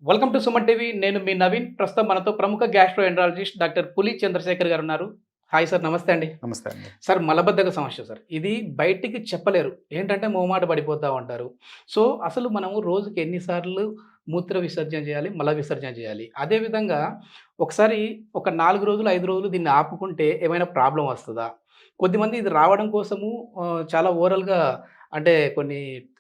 Welcome to Suman TV. నేను మీ నవీన్. ప్రస్తుతం మనతో ప్రముఖ గ్యాస్ట్రో ఎంట్రాలజిస్ట్ డాక్టర్ పులి చంద్రశేఖర్ గారు ఉన్నారు. హాయ్ సార్, నమస్తే అండి. నమస్తే అండి. సార్, మలబద్ధక సమస్య సార్. ఇది బయటికి చెప్పలేరు. ఏంటంటే మొహమాట పడిపోతా ఉంటారు. సో, అసలు మనము రోజుకి ఎన్ని సార్లు మూత్ర విసర్జన చేయాలి, మల విసర్జన చేయాలి? అదేవిధంగా ఒకసారి ఒక 4 రోజులు, 5 రోజులు దీన్ని ఆపుకుంటే ఏమైనా ప్రాబ్లమ్ వస్తదా? కొద్దిమంది ఇది రావడం కోసము చాలా ఓరల్‌గా అంటే కొన్ని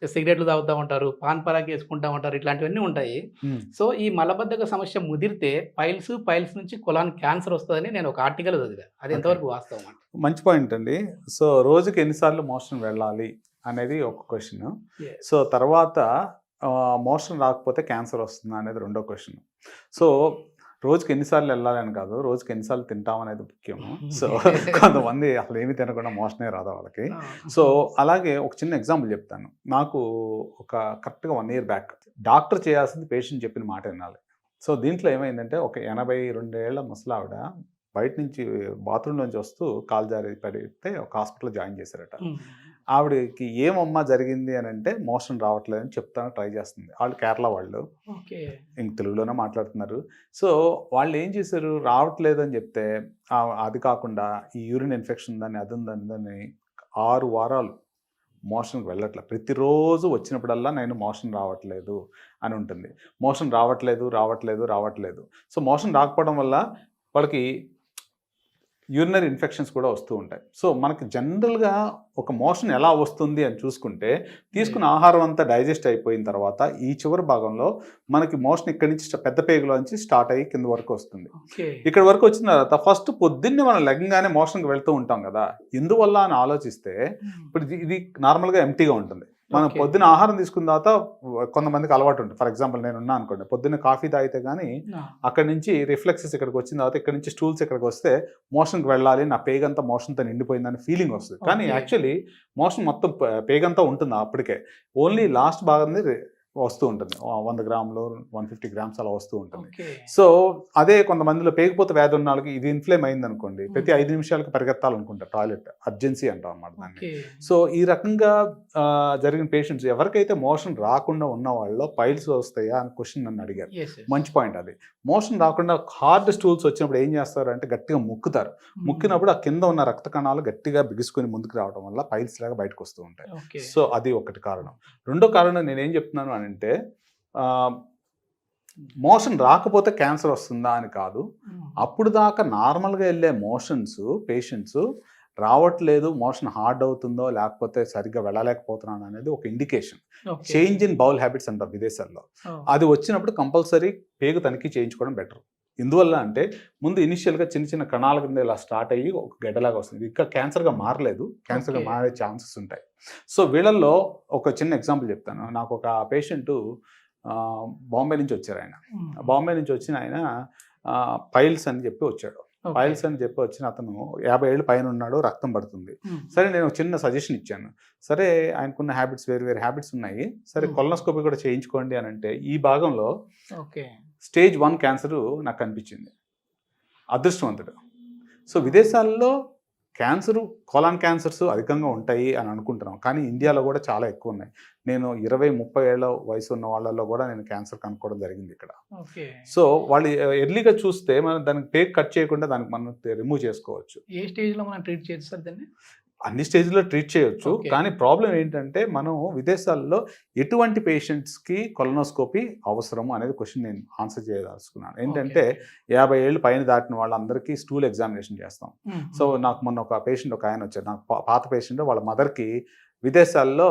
సిగరెట్లు తాగుతా ఉంటారు, పాన్ పరాగ్ ఏసుకుంటా ఉంటారు. ఇట్లాంటివన్నీ ఉంటాయి. హ్మ్. సో, ఈ మలబద్ధక సమస్య ముదిరితే పైల్స్ నుంచి కొలాన్ క్యాన్సర్ వస్తదని నేను ఒక ఆర్టికల్ చదివా. అది ఓకే. ఎంతవరకు వాస్తవం అండి? మంచి పాయింట్ అండి. సో, రోజుకి ఎన్ని సార్లు మోషన్ వెళ్ళాలి అనేది ఒక క్వెషన్. యెస్. సో, తర్వాత మోషన్ రాకపోతే క్యాన్సర్ వస్తుందా అనేది రెండో క్వెషన్. సో, రోజుకి ఎన్ని సార్లు వెళ్ళాలి అని కాదు, రోజుకి ఎన్ని సార్లు తింటాం అనేది ముఖ్యము. సో, కొంతమంది అసలు ఏమి తినకుండా మోషనే రాదు వాళ్ళకి. ఆ! సో, అలాగే ఒక చిన్న ఎగ్జాంపుల్ చెప్తాను. నాకు ఒక కరెక్ట్‌గా 1 ఇయర్ బ్యాక్ డాక్టర్ చేయాల్సింది పేషెంట్ చెప్పిన మాట వినాలి. సో, దీంట్లో ఏమైందంటే ఒక 82 ఏళ్ల ముసలావిడ బయట నుంచి బాత్రూమ్ నుంచి వస్తూ కాలు జారి పడితే ఒక హాస్పిటల్‌లో జాయిన్ చేశారట. హ్మ్. ఆవిడకి ఏమమ్మా జరిగింది అని అంటే మోషన్ రావట్లేదని చెప్తాను ట్రై చేస్తుంది. వాళ్ళు కేరళ వాళ్ళు. ఓకే. ఇంక తెలుగులోనే మాట్లాడుతున్నారు. సో, వాళ్ళు ఏం చేశారు, రావట్లేదని చెప్తే అది కాకుండా ఈ యూరిన్ ఇన్ఫెక్షన్ ఉందని, అది ఉందని 6 వారాలు మోషన్‌కి వెళ్ళట్లే. ప్రతిరోజు వచ్చినప్పుడల్లా నేను మోషన్ రావట్లేదు అని ఉంటుంది. మోషన్ రావట్లేదు. సో, మోషన్ రాకపోవడం వల్ల వాళ్ళకి యూరినరీ ఇన్ఫెక్షన్స్ కూడా వస్తూ ఉంటాయి. సో, మనకి జనరల్‌గా ఒక మోషన్ ఎలా వస్తుంది అని చూసుకుంటే, తీసుకున్న ఆహారం అంతా డైజెస్ట్ అయిపోయిన తర్వాత ఈ చివరి భాగంలో మనకి మోషన్ ఇక్కడి నుంచి పెద్ద పేగులోంచి స్టార్ట్ అయ్యి కింద వరకు వస్తుంది. ఓకే. ఇక్కడి వరకు వచ్చిన తర్వాత ఫస్ట్ పొద్దున్నే మనం లెగంగానే మోషన్‌కి వెళ్తూ ఉంటాం కదా! ఎందువల్ల అని ఆలోచిస్తే, ఇప్పుడు ఇది నార్మల్‌గా ఎంప్టీగా ఉంటుంది. మనం ఓకే. పొద్దున ఆహారం తీసుకున్న తర్వాత కొంతమందికి అలవాటు ఉంటుంది. ఫర్ ఎగ్జాంపుల్ నేనున్నా అనుకోండి. పొద్దున్న కాఫీ తాగితే గానీ ఆ! అక్కడి నుంచి రిఫ్లెక్సెస్ ఇక్కడికి వచ్చిన తర్వాత ఇక్కడి నుంచి స్టూల్స్ ఇక్కడికి వస్తే మోషన్‌కి వెళ్ళాలి, నా పేగంతా మోషన్‌తో నిండిపోయిందని ఫీలింగ్ వస్తది. కానీ ఓకే. యాక్చువల్లీ మోషన్ మొత్తం పేగంతా ఉంటుంది అప్పటికే. ఓన్లీ లాస్ట్ భాగంది వస్తూ ఉంటుంది. 100 గ్రాములు, 150 గ్రామ్స్ అలా వస్తూ ఉంటుంది. ఓకే. సో, అదే కొంతమందిలో పేగిపోతే వ్యాధి ఉన్న వాళ్ళకి ఇది ఇన్‌ఫ్లేమ్ అయిందనుకోండి, ప్రతి 5 నిమిషాలకు పరిగెత్తాలనుకుంటారు టాయిలెట్. అర్జెన్సీ అంటాం అన్నమాట దాన్ని. ఓకే. సో, ఈ రకంగా జరిగిన పేషెంట్స్ ఎవరికైతే మోషన్ రాకుండా ఉన్న వాళ్ళలో పైల్స్ వస్తాయా అని క్వెషన్ నన్ను అడిగారు. యెస్. యెస్. మంచి పాయింట్ అది. మోషన్ రాకుండా హార్డ్ స్టూల్స్ వచ్చినప్పుడు ఏం చేస్తారు అంటే గట్టిగా ముక్కుతారు. ముక్కినప్పుడు ఆ కింద ఉన్న రక్త కణాలు గట్టిగా బిగుసుకొని ముందుకు రావడం వల్ల పైల్స్ లాగా బయటకు వస్తూ ఉంటాయి. ఓకే. సో, అది ఒకటి కారణం. రెండో కారణం నేనేం చెప్తున్నాను అనంటే మోషన్ రాకపోతే క్యాన్సర్ వస్తుందా అని కాదు. అప్పుడు దాకా నార్మల్‌గా వెళ్ళే మోషన్స్ పేషెంట్స్ రావట్లేదు, మోషన్ హార్డ్ అవుతుందో లేకపోతే సరిగ్గా వెళ్ళలేకపోతున్నాను అనేది ఒక indication. Okay. Change in bowl habits అంటారు విదేశాల్లో. ఓహ్! అది వచ్చినప్పుడు కంపల్సరీ పేగు తనిఖీ చేయించుకోవడం బెటర్. ఎందువల్ల అంటే ముందు ఇనిషియల్‌గా చిన్న కణాల కింద ఇలా స్టార్ట్ అయ్యి ఒక గడ్డలాగా వస్తుంది. ఇంకా క్యాన్సర్‌గా మారలేదు. క్యాన్సర్‌గా ఓకే. మారే ఛాన్సెస్ ఉంటాయి. సో, వీళ్ళల్లో ఒక చిన్న ఎగ్జాంపుల్ చెప్తాను. నాకు ఒక పేషెంటు బాంబే నుంచి వచ్చారాయన. బాంబే నుంచి వచ్చిన ఆయన పైల్స్ అని చెప్పి వచ్చాడు. ఓకే. పైల్స్ అని చెప్పి వచ్చిన అతను 50 ఏళ్ళు పైన ఉన్నాడు, రక్తం పడుతుంది. హ్మ్. సరే నేను ఒక చిన్న సజెషన్ ఇచ్చాను. సరే ఆయనకున్న హ్యాబిట్స్ వేరు హ్యాబిట్స్ ఉన్నాయి. సరే కొలనోస్కోపీ కూడా చేయించుకోండి అని అంటే ఈ భాగంలో ఓకే. స్టేజ్ 1 క్యాన్సర్ నాకు కనిపించింది. అదృష్టవంతుడు. సో, విదేశాల్లో క్యాన్సరు, కోలాన్ క్యాన్సర్స్ అధికంగా ఉంటాయి అని అనుకుంటున్నాం. కానీ ఇండియాలో కూడా చాలా ఎక్కువ ఉన్నాయి. నేను 20, 30 ఏళ్ల వయసు ఉన్న వాళ్ళలో కూడా నేను క్యాన్సర్ కనుక్కోవడం జరిగింది ఇక్కడ. ఓకే. సో, వాళ్ళు ఎర్లీగా చూస్తే మనం దానికి పేగు కట్ చేయకుండా దానికి మనం రిమూవ్ చేసుకోవచ్చు. ఏ స్టేజ్‌లో మనం ట్రీట్ చేయొచ్చు సార్ దీన్ని? అన్ని స్టేజ్‌లో ట్రీట్ చేయొచ్చు. ఓకే. కానీ ప్రాబ్లమ్ ఏంటంటే మనం విదేశాల్లో ఎటువంటి పేషెంట్స్‌కి కొలనోస్కోపీ అవసరము అనేది క్వెషన్ నేను ఆన్సర్ చేయదలుచుకున్నాను. ఏంటంటే 50 ఏళ్ళు పైన దాటిన వాళ్ళందరికీ స్టూల్ ఎగ్జామినేషన్ చేస్తాం. సో, నాకు మొన్న ఒక పేషెంట్ ఒక ఆయన వచ్చారు. నాకు పాత పేషెంట్ వాళ్ళ మదర్‌కి విదేశాల్లో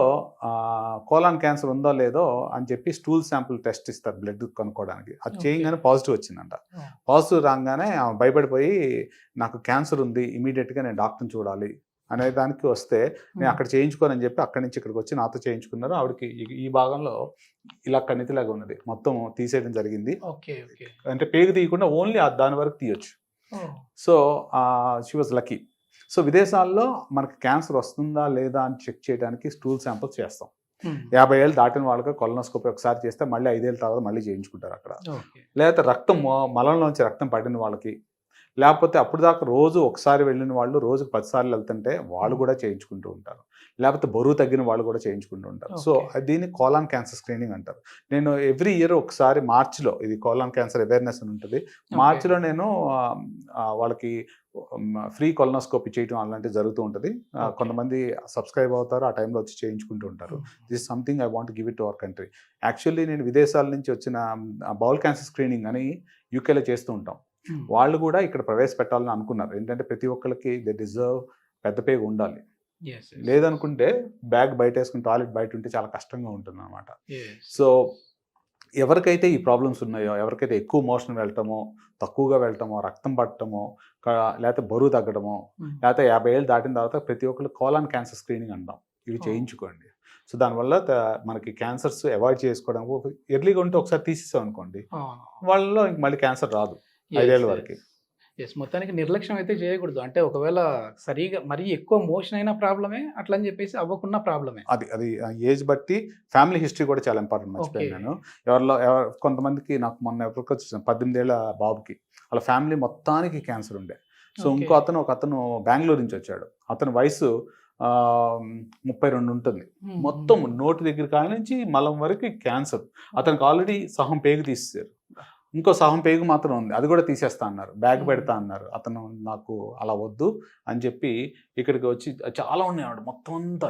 కోలాన్ క్యాన్సర్ ఉందో లేదో అని చెప్పి స్టూల్ శాంపుల్ టెస్ట్ ఇస్తారు బ్లడ్ కనుక్కోవడానికి. అది ఓకే. చేయంగానే పాజిటివ్ వచ్చిందంట. ఓహ్! పాజిటివ్ రాగానే ఆమె భయపడిపోయి నాకు క్యాన్సర్ ఉంది, ఇమ్మీడియట్‌గా నేను డాక్టర్‌ని చూడాలి అనే దానికి వస్తే నేను అక్కడ చేయించుకోనని చెప్పి అక్కడి నుంచి ఇక్కడికి వచ్చి నాతో చేయించుకున్నారు. ఆవిడకి ఈ భాగంలో ఇలా కణితిలాగా ఉన్నది. మొత్తం తీసేయడం జరిగింది. ఓకే. ఓకే. అంటే పేగు తీయకుండా ఓన్లీ దాని వరకు తీయొచ్చు. Oh! So, she was lucky. So, విదేశాల్లో మనకి క్యాన్సర్ వస్తుందా లేదా అని చెక్ చేయడానికి స్టూల్ శాంపుల్స్ చేస్తాం. 50 ఏళ్ళు దాటిన వాళ్ళకి కొలనోస్కోపీ ఒకసారి చేస్తే మళ్ళీ 5 ఏళ్ళ తర్వాత మళ్ళీ చేయించుకుంటారు అక్కడ. ఓకే. లేకపోతే రక్తం మలంలోంచి రక్తం పడిన వాళ్ళకి, లేకపోతే అప్పుడు దాకా రోజు ఒకసారి వెళ్ళిన వాళ్ళు రోజుకు 10 సార్లు వెళ్తుంటే వాళ్ళు కూడా చేయించుకుంటూ ఉంటారు. లేకపోతే బరువు తగ్గిన వాళ్ళు కూడా చేయించుకుంటూ ఉంటారు. So okay. దీన్ని కోలాన్ క్యాన్సర్ స్క్రీనింగ్ అంటారు. నేను ఎవ్రీ ఇయర్ ఒకసారి మార్చిలో, ఇది కోలాన్ క్యాన్సర్ అవేర్నెస్ అని ఉంటుంది. మార్చిలో నేను వాళ్ళకి ఫ్రీ కొలనోస్కోపీ చేయడం అలాంటివి జరుగుతూ ఉంటుంది. కొంతమంది సబ్స్క్రైబ్ అవుతారు, ఆ టైంలో వచ్చి చేయించుకుంటూ ఉంటారు. This something I want give it to our country. Actually నేను విదేశాల నుంచి వచ్చిన బౌల్ క్యాన్సర్ స్క్రీనింగ్ అని యూకేలో చేస్తూ ఉంటాం. వాళ్ళు కూడా ఇక్కడ ప్రవేశపెట్టాలని అనుకున్నారు. ఏంటంటే ప్రతి ఒక్కరికి దే డిజర్వ్ పెద్ద పేగు ఉండాలి. లేదనుకుంటే బ్యాగ్ బయట వేసుకుని టాయిలెట్ బయట ఉంటే చాలా కష్టంగా ఉంటుంది అనమాట. సో ఎవరికైతే ఈ ప్రాబ్లమ్స్ ఉన్నాయో, ఎవరికైతే ఎక్కువ మోషన్ వెళ్ళటమో, తక్కువగా వెళ్ళటమో, రక్తం పట్టడమో, లేకపోతే బరువు తగ్గడమో, లేకపోతే 50 ఏళ్ళు దాటిన తర్వాత ప్రతి ఒక్కరు కోలాన్ క్యాన్సర్ స్క్రీనింగ్ అంటాం. ఇవి చేయించుకోండి. సో దానివల్ల మనకి క్యాన్సర్స్ అవాయిడ్ చేసుకోవడానికి ఎర్లీగా ఉంటే ఒకసారి తీసేసాం అనుకోండి, వాళ్ళలో ఇంక మళ్ళీ క్యాన్సర్ రాదు 5 ఏళ్ళ వరకు. మొత్తానికి నిర్లక్ష్యం అయితే చేయకూడదు. అంటే ఒకవేళ సరిగా మరీ ఎక్కువ మోషన్ అయిన ప్రాబ్లమే, అట్లా అని చెప్పేసి అవ్వకున్న ప్రాబ్లమే. అది ఏజ్ బట్టి ఫ్యామిలీ హిస్టరీ కూడా చాలా ఇంపార్టెంట్. మర్చిపోయాను నేను. కొంతమందికి నాకు మొన్న ఎవరికి వచ్చేసాను 18 ఏళ్ళ బాబుకి, వాళ్ళ ఫ్యామిలీ మొత్తానికి క్యాన్సర్ ఉండే. సో ఇంకో ఒక అతను బెంగళూరు నుంచి వచ్చాడు. అతని వయసు 32 ఉంటుంది. మొత్తం నోటి దగ్గర కాడి నుంచి మలం వరకు క్యాన్సర్. అతనికి ఆల్రెడీ సహం పేగు తీసేశారు, ఇంకో సహం పేగు మాత్రం ఉంది, అది కూడా తీసేస్తా అన్నారు, బ్యాగ్ పెడతా అన్నారు. అతను నాకు అలా వద్దు అని చెప్పి ఇక్కడికి వచ్చి చాలా ఉన్నాడు. మొత్తం అంతా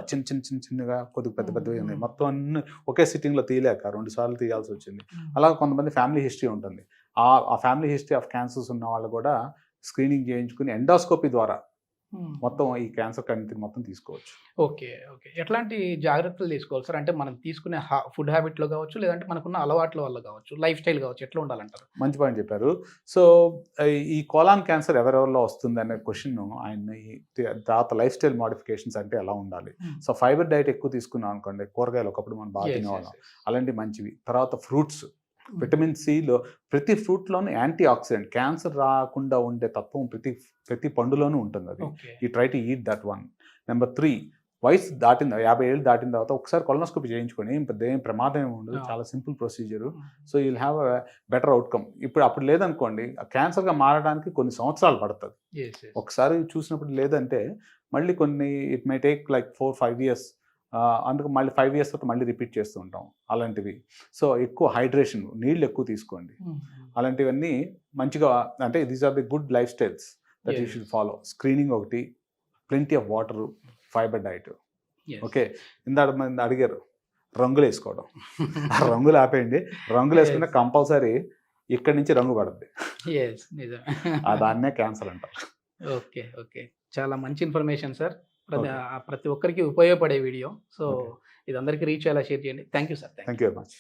చిన్నగా కొద్దిగా పెద్దవి ఉన్నాయి. మొత్తం అన్ని ఒకే సిట్టింగ్లో తీయలేక 2 సార్లు తీయాల్సి వచ్చింది. అలా కొంతమంది ఫ్యామిలీ హిస్టరీ ఉంటుంది. ఆ ఫ్యామిలీ హిస్టరీ ఆఫ్ క్యాన్సర్స్ ఉన్న వాళ్ళు కూడా స్క్రీనింగ్ చేయించుకుని ఎండోస్కోపీ ద్వారా మొత్తం ఈ క్యాన్సర్ కంటిని మొత్తం తీసుకోవచ్చు. ఓకే. ఎట్లాంటి జాగ్రత్తలు తీసుకోవాలి సార్? అంటే మనం తీసుకునే ఫుడ్ హ్యాబిట్లో కావచ్చు, లేదంటే మనకున్న అలవాట్ల వల్ల కావచ్చు, లైఫ్ స్టైల్ కావచ్చు, ఎట్లా ఉండాలంటారు? మంచి పాయింట్ చెప్పారు. సో ఈ కోలాన్ క్యాన్సర్ ఎవరెవరిలో వస్తుంది అనే క్వశ్చన్ ఆయన తర్వాత లైఫ్ స్టైల్ మోడిఫికేషన్స్ అంటే ఎలా ఉండాలి. సో ఫైబర్ డైట్ ఎక్కువ తీసుకున్నాం అనుకోండి, కూరగాయలు ఒకప్పుడు మనం బాగా తినేవాళ్ళం, అలాంటివి మంచివి. తర్వాత ఫ్రూట్స్, విటమిన్ సిలో ప్రతి ఫ్రూట్లోనూ యాంటీ ఆక్సిడెంట్, క్యాన్సర్ రాకుండా ఉండే తత్వం ప్రతి పండులోనూ ఉంటుంది. అది ఈ try to eat that one. Number 3, వయసు దాటిన 50 ఏళ్ళు దాటిన తర్వాత ఒకసారి కొలనోస్కోపీ చేయించుకొని ఏం ప్రమాదం ఏమి ఉండదు, చాలా simple procedure. So you'll have a better outcome. అప్పుడు లేదనుకోండి, క్యాన్సర్గా మారడానికి కొన్ని సంవత్సరాలు పడుతుంది. ఒకసారి చూసినప్పుడు లేదంటే మళ్ళీ it may take like 4-5 years. అందుకు మళ్ళీ 5 ఇయర్స్ తర్వాత మళ్ళీ రిపీట్ చేస్తూ ఉంటాం అలాంటివి. సో ఎక్కువ హైడ్రేషన్, నీళ్ళు ఎక్కువ తీసుకోండి. అలాంటివన్నీ మంచిగా, అంటే these are the good lifestyles that you should follow. Screening ఒకటి, plenty of water, fibre diet. Okay. ఇందాక మంది అడిగారు రంగులు వేసుకోవడం. ఆ రంగులు ఆపేయండి. రంగులు వేసుకుంటే కంపల్సరీ ఇక్కడి నుంచి రంగు పడుద్ది. దాన్నే క్యాన్సర్ అంటారు. ఓకే. చాలా మంచి ఇన్ఫర్మేషన్ సార్. ప్రతి ఒక్కరికి ఉపయోగపడే వీడియో. సో ఇది అందరికీ రీచ్ అయ్యేలా షేర్ చేయండి. Thank you sir. Thank you very much.